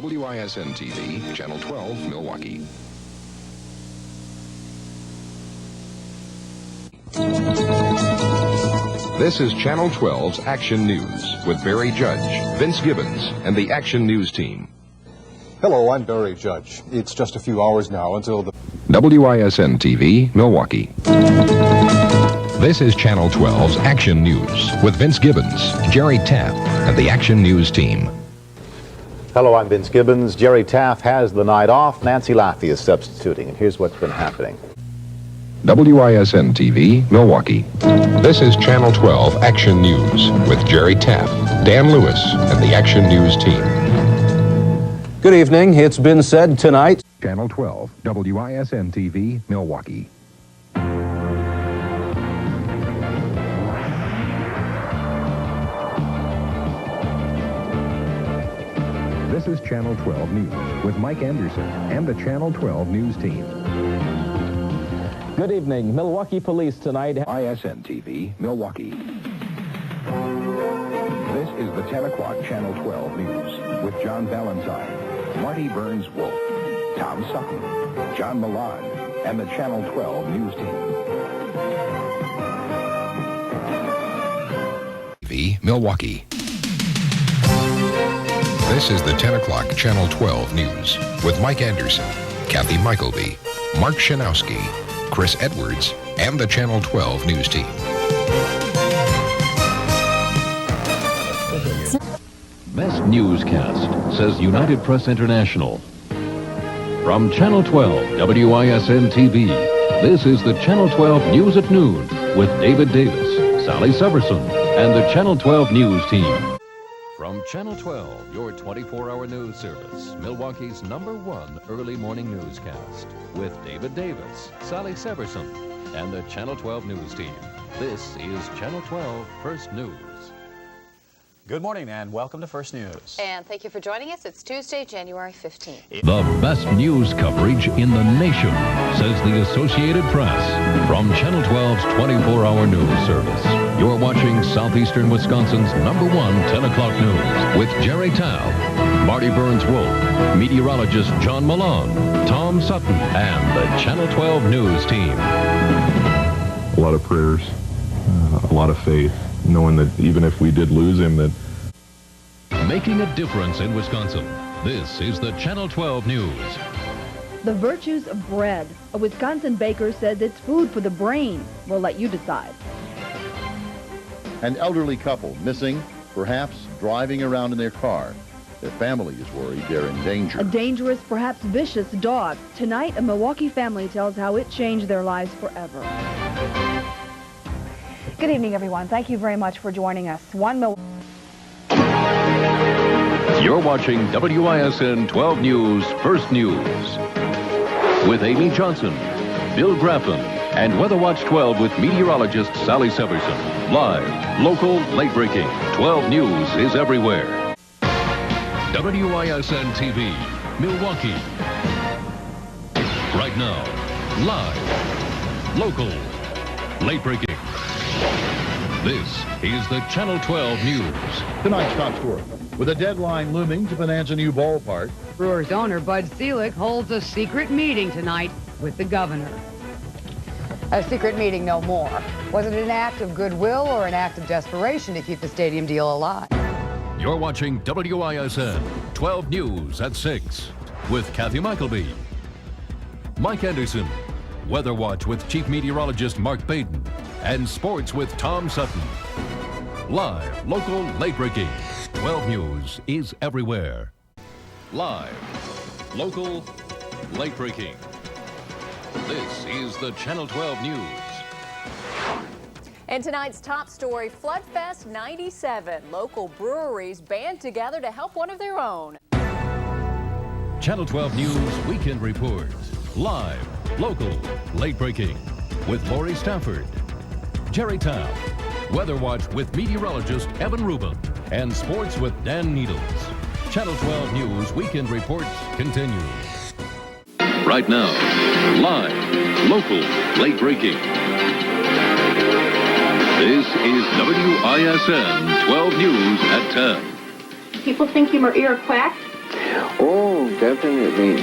WISN-TV, Channel 12, Milwaukee. This is Channel 12's Action News with Barry Judge, Vince Gibbons, and the Action News team. Hello, I'm Barry Judge. It's just a few hours now until the WISN-TV, Milwaukee. This is Channel 12's Action News with Vince Gibbons, Jerry Taff, and the Action News team. Hello, I'm Vince Gibbons. Jerry Taff has the night off. Nancy Laffey is substituting, and here's what's been happening. WISN-TV, Milwaukee. This is Channel 12 Action News with Jerry Taff, Dan Lewis, and the Action News team. Good evening. It's been said tonight. Channel 12, WISN-TV, Milwaukee. This is Channel 12 News with Mike Anderson and the Channel 12 News team. Good evening. Milwaukee Police tonight. WISN-TV, Milwaukee. This is the 10 o'clock Channel 12 News with John Valentine, Marty Burns-Wolf, Tom Sutton, John Milan, and the Channel 12 News team. Milwaukee. This is the 10 o'clock Channel 12 News with Mike Anderson, Kathy Michelby, Mark Shanowski, Chris Edwards, and the Channel 12 News team. Best newscast, says United Press International. From Channel 12, WISN-TV, this is the Channel 12 News at Noon with David Davis, Sally Severson, and the Channel 12 News team. From Channel 12, your 24-hour news service, Milwaukee's #1 early morning newscast with David Davis, Sally Severson, and the Channel 12 News team. This is Channel 12 First News. Good morning and welcome to First News. And thank you for joining us. It's Tuesday, January 15th. The best news coverage in the nation, says the Associated Press. From Channel 12's 24-hour news service, you're watching Southeastern Wisconsin's #1 10 o'clock news with Jerry Taff, Marty Burns-Wolf, meteorologist John Milan, Tom Sutton, and the Channel 12 News team. A lot of prayers, a lot of faith, knowing that even if we did lose him, that making a difference in Wisconsin. This is the Channel 12 News. The virtues of bread. A Wisconsin baker says it's food for the brain. We'll let you decide. An elderly couple missing, perhaps driving around in their car. Their family is worried they're in danger. A dangerous, perhaps vicious dog. Tonight, a Milwaukee family tells how it changed their lives forever. Good evening, everyone. Thank you very much for joining us. You're watching WISN 12 News First News with Amy Johnson, Bill Graffin, and Weather Watch 12 with meteorologist Sally Severson. Live, local, late-breaking. 12 News is everywhere. WISN TV, Milwaukee. Right now, live, local, late-breaking. This is the Channel 12 News. Tonight's top story. With a deadline looming to finance a new ballpark, Brewers owner Bud Selig holds a secret meeting tonight with the governor. A secret meeting no more. Was it an act of goodwill or an act of desperation to keep the stadium deal alive? You're watching WISN 12 News at 6 with Kathy Michelby. Mike Anderson. Weather Watch with Chief Meteorologist Mark Baden. And Sports with Tom Sutton. Live, local, late-breaking. 12 News is everywhere. Live, local, late-breaking. This is the Channel 12 News. And tonight's top story, Floodfest 97. Local breweries band together to help one of their own. Channel 12 News Weekend Report. Live, local, late-breaking. With Lori Stafford. Jerry Taff. Weather Watch with meteorologist Evan Rubin. And Sports with Dan Needles. Channel 12 News Weekend Reports continue. Right now, live, local, late-breaking. This is WISN 12 News at 10. People think you're ear quacked. Oh, definitely.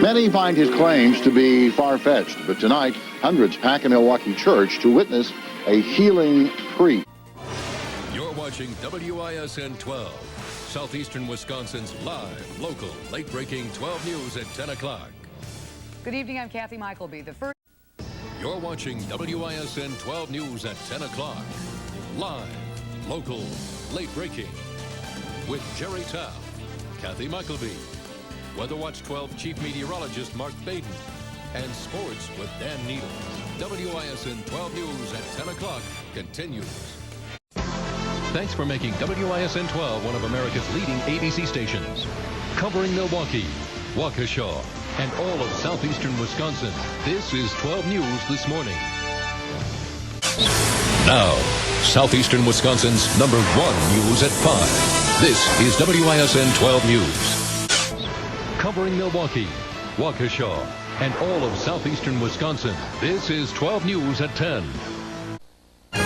Many find his claims to be far-fetched, but tonight, hundreds pack a Milwaukee church to witness a healing priest. You're watching WISN 12, Southeastern Wisconsin's live, local, late-breaking 12 news at 10 o'clock. Good evening, I'm Kathy Michelby. The first. You're watching WISN 12 news at 10 o'clock. Live, local, late-breaking. With Jerry Taff, Kathy Michelby, Weather Watch 12 Chief Meteorologist Mark Baden, and Sports with Dan Needles. WISN 12 news at 10 o'clock continues. Thanks for making WISN 12 one of America's leading ABC stations. Covering Milwaukee, Waukesha, and all of southeastern Wisconsin, this is 12 News This Morning. Now, southeastern Wisconsin's #1 news at 5. This is WISN 12 News. Covering Milwaukee, Waukesha, and all of southeastern Wisconsin, this is 12 News at 10.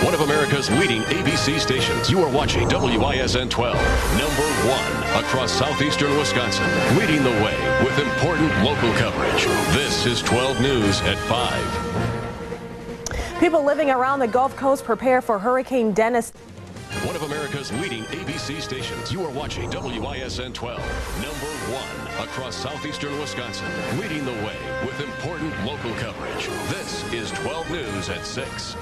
One of America's leading ABC stations. You are watching WISN 12, #1 across southeastern Wisconsin, leading the way with important local coverage. This is 12 News at 5. People living around the Gulf Coast prepare for Hurricane Dennis. One of America's leading ABC stations. You are watching WISN 12, #1 across southeastern Wisconsin, leading the way with important local coverage. This is 12 News at 6.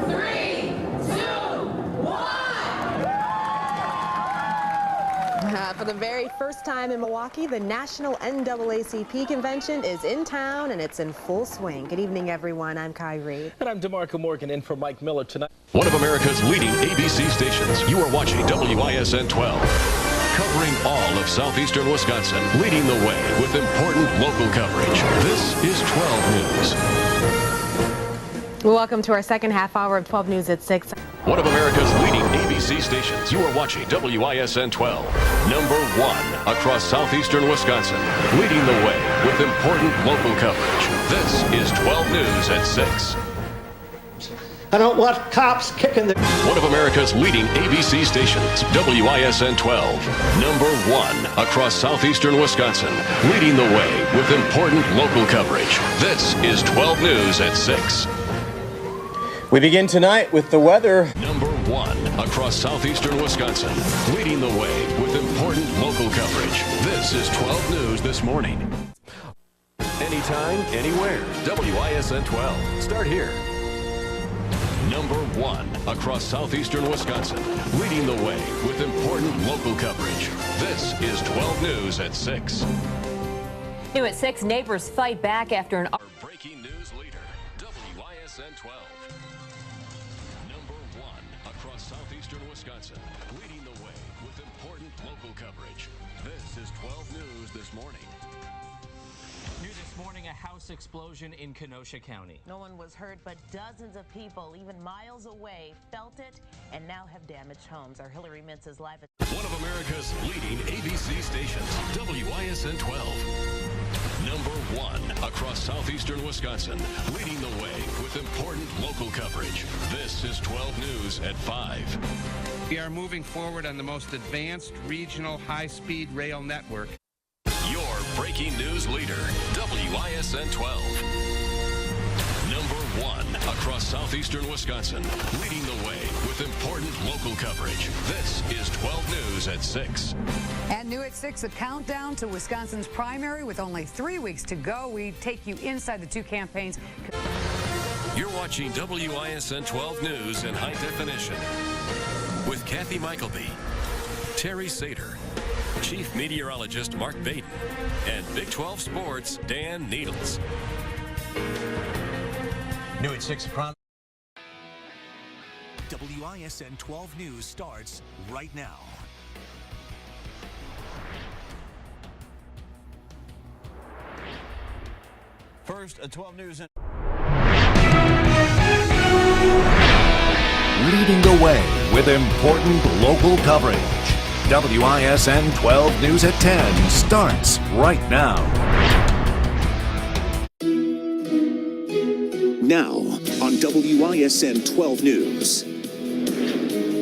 3, 2, 1. For the very first time in Milwaukee, the National NAACP Convention is in town and it's in full swing. Good evening, everyone. I'm Kai Reed. And I'm DeMarco Morgan in for Mike Miller tonight. One of America's leading ABC stations. You are watching WISN 12. Covering all of southeastern Wisconsin, leading the way with important local coverage. This is 12 News. Welcome to our second half hour of 12 News at 6. One of America's leading ABC stations. You are watching WISN 12, #1 across southeastern Wisconsin, leading the way with important local coverage. This is 12 News at 6. I don't want cops kicking the... One of America's leading ABC stations, WISN 12, #1 across southeastern Wisconsin, leading the way with important local coverage. This is 12 News at 6. We begin tonight with the weather. #1 across southeastern Wisconsin, leading the way with important local coverage. This is 12 News This Morning. Anytime, anywhere, WISN 12. Start here. #1 across southeastern Wisconsin, leading the way with important local coverage. This is 12 News at 6. New at 6, neighbors fight back after an... Breaking news leader, WISN 12. #1 across southeastern Wisconsin, leading the way with important local coverage. This is 12 News This Morning. New this morning, a house explosion in Kenosha County. No one was hurt, but dozens of people, even miles away, felt it and now have damaged homes. Our Hillary Mintz is live at One of America's leading ABC stations, WISN 12. #1 across southeastern Wisconsin, leading the way with important local coverage. This is 12 News at 5. We are moving forward on the most advanced regional high-speed rail network. Your breaking news leader, WISN 12. #1 across southeastern Wisconsin, leading the way with important local coverage. This is 12 News at 6. And new at 6, a countdown to Wisconsin's primary with only 3 weeks to go. We take you inside the two campaigns. You're watching WISN 12 News in high definition with Kathy Michelby, Terry Sater, Chief Meteorologist Mark Baden, and Big 12 Sports Dan Needles. New at 6 o'clock. WISN 12 News starts right now. First, a 12 News. Leading the way with important local coverage. WISN 12 News at 10 starts right now. Now on WISN 12 News.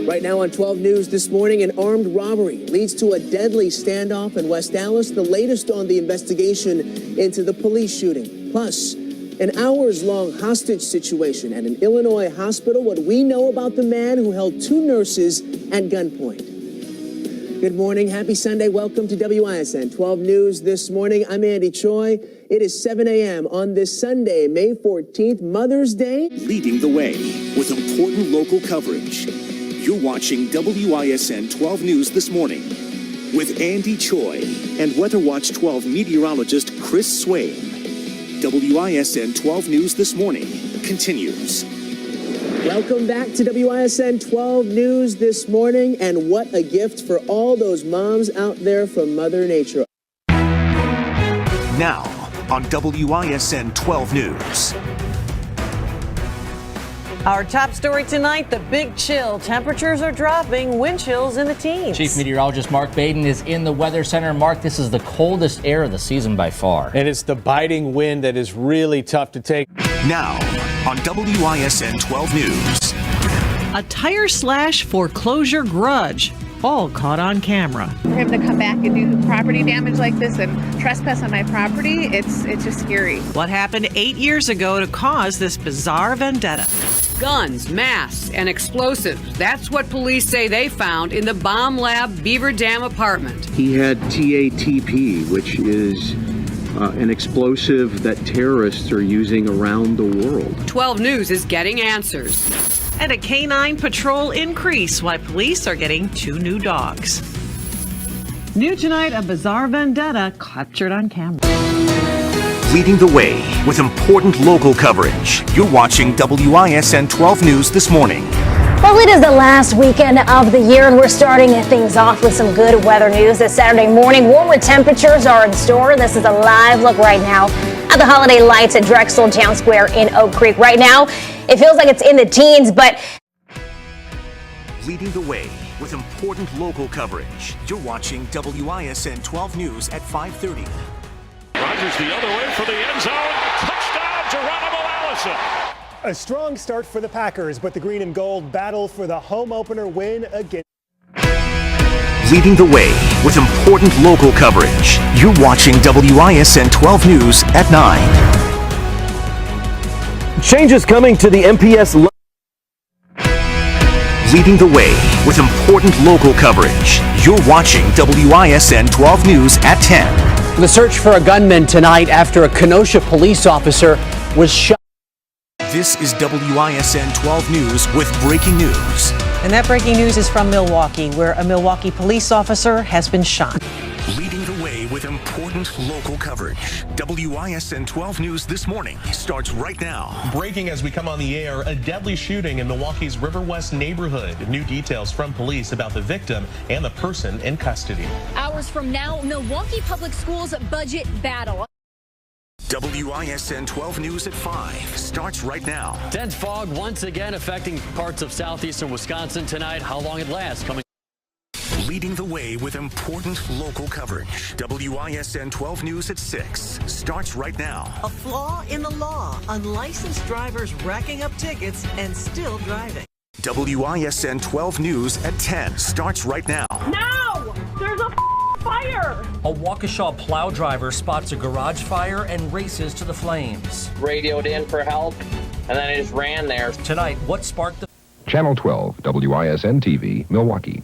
Right now on 12 News this morning, an armed robbery leads to a deadly standoff in West Dallas, the latest on the investigation into the police shooting. Plus, an hours-long hostage situation at an Illinois hospital. What we know about the man who held 2 nurses at gunpoint. Good morning. Happy Sunday. Welcome to WISN 12 News this morning. I'm Andy Choi. It is 7 a.m. on this Sunday, May 14th, Mother's Day. Leading the way with important local coverage. You're watching WISN 12 News this morning with Andy Choi and Weather Watch 12 meteorologist Chris Swain. WISN 12 News this morning continues. Welcome back to WISN 12 News this morning, and what a gift for all those moms out there from Mother Nature. Now on WISN 12 News. Our top story tonight, the big chill. Temperatures are dropping, wind chills in the teens. Chief Meteorologist Mark Baden is in the Weather Center. Mark, this is the coldest air of the season by far. And it's the biting wind that is really tough to take. Now on WISN 12 News. A tire slash foreclosure grudge, all caught on camera. For him to come back and do property damage like this and trespass on my property, it's just scary. What happened 8 years ago to cause this bizarre vendetta? Guns, masks, and explosives. That's what police say they found in the Bomb Lab Beaver Dam apartment. He had TATP, which is an explosive that terrorists are using around the world. 12 News is getting answers. And a canine patrol increase while police are getting 2 new dogs. New tonight, a bizarre vendetta captured on camera. Leading the way with important local coverage. You're watching WISN 12 News this morning. Well, it is the last weekend of the year, and we're starting things off with some good weather news this Saturday morning. Warmer temperatures are in store. This is a live look right now at the holiday lights at Drexel Town Square in Oak Creek. Right now, it feels like it's in the teens, but... Leading the way with important local coverage. You're watching WISN 12 News at 5:30. Rodgers the other way for the end zone. Touchdown, Geronimo Allison. A strong start for the Packers, but the green and gold battle for the home opener win again. Leading the way with important local coverage. You're watching WISN 12 News at 9. Changes coming to the MPS. Leading the way with important local coverage. You're watching WISN 12 News at 10. The search for a gunman tonight after a Kenosha police officer was shot. This is WISN 12 News with breaking news. And that breaking news is from Milwaukee, where a Milwaukee police officer has been shot. Leading the way with important local coverage. WISN 12 News this morning starts right now. Breaking as we come on the air, a deadly shooting in Milwaukee's River West neighborhood. New details from police about the victim and the person in custody. Hours from now, Milwaukee Public Schools budget battle. WISN 12 News at 5 starts right now. Dense fog once again affecting parts of southeastern Wisconsin tonight. How long it lasts coming. Leading the way with important local coverage. WISN 12 News at 6 starts right now. A flaw in the law. Unlicensed drivers racking up tickets and still driving. WISN 12 News at 10 starts right now. No! There's a fire! A Waukesha plow driver spots a garage fire and races to the flames. Radioed in for help, and then I just ran there. Tonight, what sparked the... Channel 12, WISN-TV, Milwaukee.